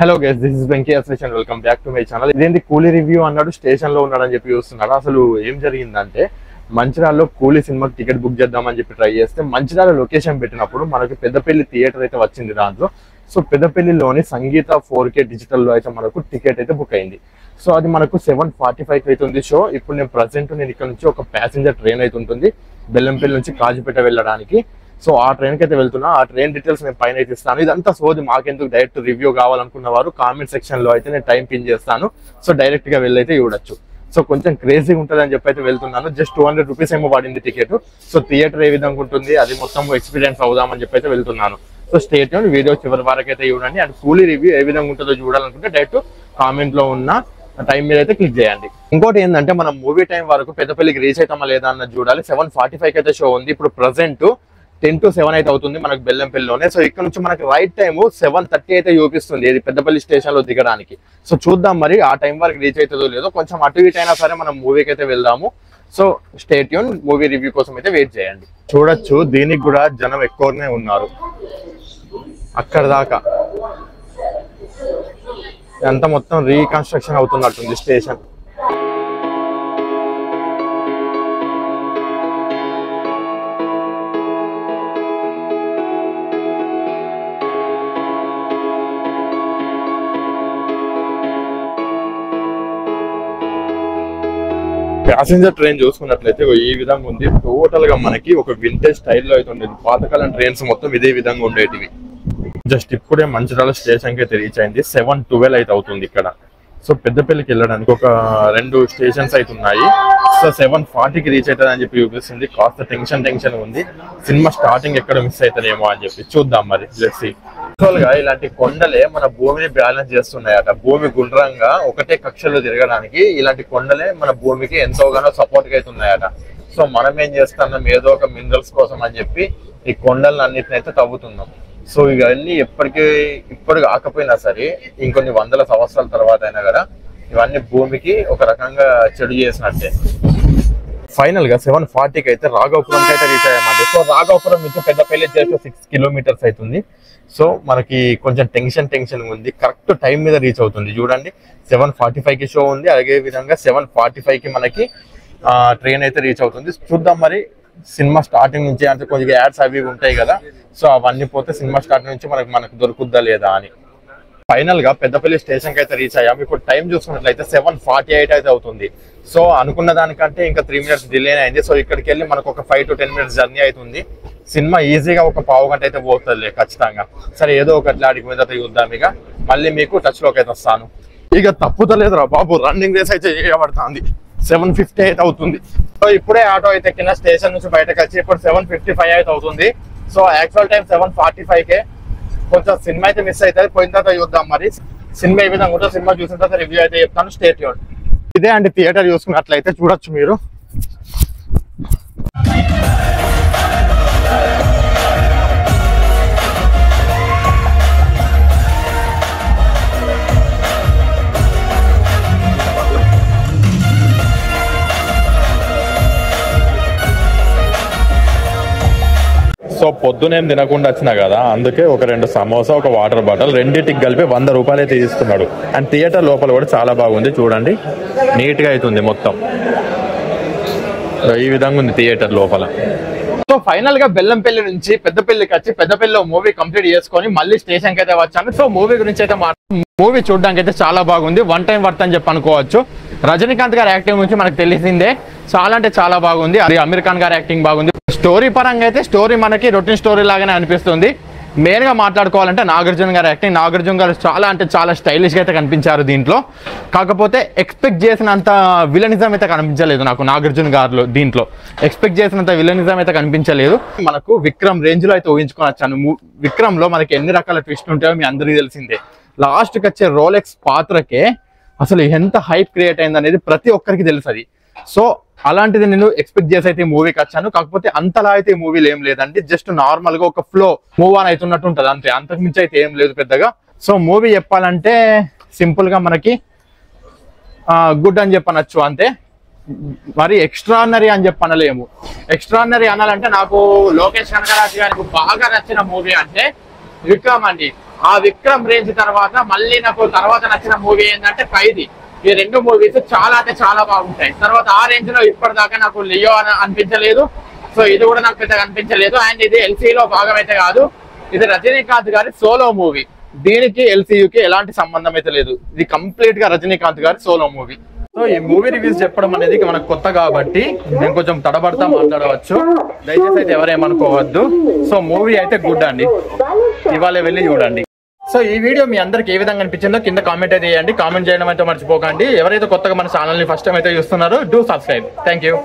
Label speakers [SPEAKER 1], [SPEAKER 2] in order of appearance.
[SPEAKER 1] Hello guys, this is Venky అసలేషన్. Welcome back to my channel. ఇదేంటి Coolie review అన్నాడు, station లో ఉన్నాడని చెప్పి చూస్తున్నాడు. అసలు ఏం జరిగిందంటే, మంచిర్యాలలో కూలీ సినిమాకి టికెట్ బుక్ చేద్దామని చెప్పి ట్రై చేస్తే మంచిర్యాల లొకేషన్ పెట్టినప్పుడు మనకి పెద్దపల్లి థియేటర్ అయితే వచ్చింది దాంట్లో. సో పెద్దపల్లిలోని సంగీత 4K డిజిటల్లో అయితే మనకు టికెట్ అయితే బుక్ అయింది. సో అది మనకు 7:45 అవుతుంది షో. ఇప్పుడు నేను ఇక్కడ నుంచి ఒక ప్యాసింజర్ ట్రైన్ అయితే ఉంటుంది బెల్లంపల్లి నుంచి కాజీపేట వెళ్ళడానికి. సో ఆ ట్రైన్కి అయితే వెళ్తున్నా. ఆ ట్రైన్ డీటెయిల్స్ నేను పైన అయితే ఇస్తాను. ఇదంతా సోది, మాకెందుకు డైరెక్ట్ రివ్యూ కావాలనుకున్న వారు కామెంట్ సెక్షన్ లో అయితే నేను టైం పిన్ చేస్తాను. సో డైరెక్ట్ గా వెళ్ళైతే చూడొచ్చు. సో కొంచెం క్రేజీగా ఉంటుంది అని చెప్పి అయితే వెళ్తున్నాను. జస్ట్ 200 రూపీస్ ఏమో పడింది టికెట్. సో థియేటర్ ఏ విధంగా ఉంటుంది అది మొత్తం ఎక్స్పీరియన్స్ అవుదామని చెప్పి అయితే వెళ్తున్నాను. సో స్టేట్ వీడియో చివరి వరకు అయితే చూడండి. అండ్ కూలీ రివ్యూ ఏ విధంగా ఉంటుందో చూడాలనుకుంటే డైరెక్ట్ కామెంట్ లో ఉన్న టైం మీద అయితే క్లిక్ చేయండి. ఇంకోటి ఏంటంటే, మనం మూవీ టైం వరకు పెద్దపల్లికి రీచ్ అవుతామా లేదా అన్నది చూడాలి. 7:45 అయితే షో ఉంది. ఇప్పుడు ప్రెసెంట్ 10 to 7 అయితే అవుతుంది మనకు బెల్లంపల్లిలోనే. సో ఇక్కడ నుంచి మనకి రైట్ టైం 7:30 అయితే చూపిస్తుంది ఇది పెద్దపల్లి స్టేషన్ లో దిగడానికి. సో చూద్దాం మరి ఆ టైం వరకు రీచ్ అవుతుందో లేదో. కొంచెం అటు ఇటు అయినా సరే మనం మూవీకి అయితే వెళ్దాము. So stay tune. Movie review కోసం అయితే వెయిట్ చేయండి. చూడొచ్చు, దీనికి కూడా జనం ఎక్కువనే ఉన్నారు. అక్కడ దాకా అంతా మొత్తం రీకన్స్ట్రక్షన్ అవుతున్నట్టుంది స్టేషన్. ప్యాసింజర్ ట్రైన్ చూసుకున్నట్లయితే ఈ విధంగా ఉంది. టోటల్ గా మనకి ఒక వింటేజ్ స్టైల్లో అయితే ఉండేది. పాతకాలం ట్రైన్స్ మొత్తం ఇదే విధంగా ఉండేటివి. జస్ట్ ఇప్పుడే మంచిర్యాల స్టేషన్ కి అయితే రీచ్ అయింది. 7:12 అయితే అవుతుంది ఇక్కడ. సో పెద్దపల్లికి వెళ్ళడానికి ఒక 2 స్టేషన్స్ అయితే ఉన్నాయి. సో 7:40కి రీచ్ అవుతుంది అని చెప్పి చూపిస్తుంది. కాస్త టెన్షన్ ఉంది. సినిమా స్టార్టింగ్ ఎక్కడ మిస్ అవుతుందేమో అని చెప్పి చూద్దాం మరి. Let's see. గా ఇలాంటి కొండలే మన భూమిని బ్యాలెన్స్ చేస్తున్నాయట. భూమి గుండ్రంగా ఒకటే కక్షలో తిరగడానికి ఇలాంటి కొండలే మన భూమికి ఎంతోగానో సపోర్ట్ గా అయితే ఉన్నాయట. సో మనం ఏం చేస్తున్నాం, ఏదో ఒక మినరల్స్ కోసం అని చెప్పి ఈ కొండలను అన్నిటిని అయితే తవ్వుతున్నాం. సో ఇవన్నీ ఇప్పుడు కాకపోయినా సరే ఇంకొన్ని వందల సంవత్సరాల తర్వాత అయినా కదా ఇవన్నీ భూమికి ఒక రకంగా చెడు చేసినట్టే. ఫైనల్ గా 7:40కి అయితే రాఘవపురంకి అయితే రీచ్ అయ్యామండి. సో రాఘవపురం నుంచి పెద్దపల్లి జస్ట్ 6 కిలోమీటర్స్ అవుతుంది. సో మనకి కొంచెం టెన్షన్ ఉంది. కరెక్ట్ టైం మీద రీచ్ అవుతుంది. చూడండి, 7:45కి షో ఉంది. అదే విధంగా 7:45కి మనకి ట్రైన్ అయితే రీచ్ అవుతుంది. చూద్దాం మరి సినిమా స్టార్టింగ్ నుంచి. అంటే కొంచెం యాడ్స్ అవి ఉంటాయి కదా, సో అవన్నీ పోతే సినిమా స్టార్టింగ్ నుంచి మనకు దొరుకుద్దా లేదా అని. ఫైనల్ గా పెద్దపల్లి స్టేషన్ కి అయితే రీచ్ అయ్యాము. ఇప్పుడు టైం చూసుకున్నట్లయితే 7:48 అయితే అవుతుంది. సో అనుకున్న దానికంటే ఇంకా 3 minutes డిలే అయింది. సో ఇక్కడికి వెళ్ళి మనకు ఒక 5 to 10 minutes జర్నీ అవుతుంది. సినిమా ఈజీగా ఒక పావు గంట అయితే పోతుంది ఖచ్చితంగా. సరే, ఏదో ఒకటి ఆడికి మీద చూద్దాం. ఇక మళ్ళీ మీకు టచ్ లోకి అయితే వస్తాను. ఇక తప్పుతలేదురా బాబు, రన్నింగ్ రేస్ అయితే చేయబడుతుంది. 7:50 అయితే అవుతుంది. సో ఇప్పుడే ఆటో అయితే కింద స్టేషన్ నుంచి బయటకు వచ్చి ఇప్పుడు 7:55 అయితే అవుతుంది. సో యాక్చువల్ టైం 7:45కే. కొంచెం సినిమా అయితే మిస్ అవుతుంది. పోయిన తర్వాత చూద్దాం మరి సినిమా ఏ విధంగా ఉంటుందో. సినిమా చూసిన తర్వాత రివ్యూ అయితే చెప్తాను. Stay tune. ఇదే అండి థియేటర్. చూసుకున్నట్లయితే చూడొచ్చు మీరు. సో పొద్దునేం తినకుండా వచ్చినా కదా, అందుకే ఒక 2 సమోసా, ఒక వాటర్ బాటిల్, రెండింటికి కలిపి 100 రూపాయలు అయితే తీసుకున్నాడు. అండ్ థియేటర్ లోపల కూడా చాలా బాగుంది. చూడండి, నీట్ గా అవుతుంది మొత్తం. ఈ విధంగా ఉంది థియేటర్ లోపల. సో ఫైనల్ గా బెల్లంపల్లి నుంచి పెద్దపల్లికి వచ్చి పెద్దపల్లిలో మూవీ కంప్లీట్ చేసుకొని మళ్ళీ స్టేషన్ కి అయితే వచ్చాను. సో మూవీ గురించి అయితే మూవీ చూడడానికి అయితే చాలా బాగుంది. 1 time వర్త్ అని చెప్పి అనుకోవచ్చు. రజనీకాంత్ గారి యాక్టింగ్ గురించి మనకు తెలిసిందే. చాలా అంటే చాలా బాగుంది. అది అమీర్ ఖాన్ గారి యాక్టింగ్ బాగుంది. స్టోరీ పరంగా అయితే స్టోరీ మనకి రొటీన్ స్టోరీ లాగానే అనిపిస్తుంది. మెయిన్ గా మాట్లాడుకోవాలంటే నాగార్జున గారి యాక్టింగ్. నాగార్జున గారు చాలా అంటే చాలా స్టైలిష్ గా అయితే కనిపించారు దీంట్లో. కాకపోతే ఎక్స్పెక్ట్ చేసినంత విలనిజం అయితే కనిపించలేదు నాకు నాగార్జున గారిలో. దీంట్లో ఎక్స్పెక్ట్ చేసినంత విలనిజం అయితే కనిపించలేదు. మనకు విక్రమ్ రేంజ్ లో అయితే ఊహించుకొని వచ్చాను. విక్రమ్ లో మనకి ఎన్ని రకాల ట్విస్ట్ ఉంటాయో మీ అందరికీ తెలిసిందే. లాస్ట్ కి వచ్చే రోలెక్స్ పాత్రకే అసలు ఎంత హైప్ క్రియేట్ అయింది అనేది ప్రతి ఒక్కరికి తెలుసు అది. సో అలాంటిది నేను ఎక్స్పెక్ట్ చేసి అయితే మూవీకి వచ్చాను. కాకపోతే అంతలా అయితే మూవీలు ఏం లేదండి. జస్ట్ నార్మల్ గా ఒక ఫ్లో మూవ్ ఆన్ అవుతున్నట్టు ఉంటుంది అంతే. అంతకు మించి అయితే ఏం లేదు పెద్దగా. సో మూవీ చెప్పాలంటే సింపుల్ గా మనకి గుడ్ అని చెప్పనొచ్చు అంతే. మరి ఎక్స్ట్రానరీ అని చెప్పనలేము. ఎక్స్ట్రానరీ అనాలంటే నాకు లోకేష్ కనకరాజు గారికి బాగా నచ్చిన మూవీ అంటే
[SPEAKER 2] విక్రమ్ అండి. ఆ విక్రమ్ రేంజ్ తర్వాత మళ్ళీ నాకు తర్వాత నచ్చిన మూవీ ఏంటంటే ఖైదీ. ఈ రెండు మూవీస్ చాలా అంటే చాలా బాగుంటాయి. తర్వాత ఆ రేంజ్ లో ఇప్పటిదాకా నాకు లియో అని అనిపించలేదు. సో ఇది కూడా నాకు పెద్దగా అనిపించలేదు. అండ్ ఇది ఎల్సీలో భాగం అయితే కాదు, ఇది రజనీకాంత్ గారి సోలో మూవీ. దీనికి ఎల్సీయూకి ఎలాంటి సంబంధం అయితే లేదు. ఇది కంప్లీట్ గా రజనీకాంత్ గారి సోలో మూవీ. సో ఈ మూవీ రివ్యూస్ చెప్పడం అనేది మనకు కొత్త కాబట్టి నేను కొంచెం తడబడతా మాట్లాడవచ్చు, దయచేసి అయితే ఎవరేమనుకోవద్దు. సో మూవీ అయితే గుడ్ అండి, ఇవాళ వెళ్ళి చూడండి. సో ఈ వీడియో మీ అందరికి ఏ విధంగా అనిపించిందో కింద కామెంట్ అయితే చేయండి. కామెంట్ చేయడం అయితే మర్చిపోకండి. ఎవరైతే కొత్తగా మన ఛానల్ ని ఫస్ట్ టైం అయితే చూస్తున్నారో డూ సబ్స్క్రైబ్. Thank you.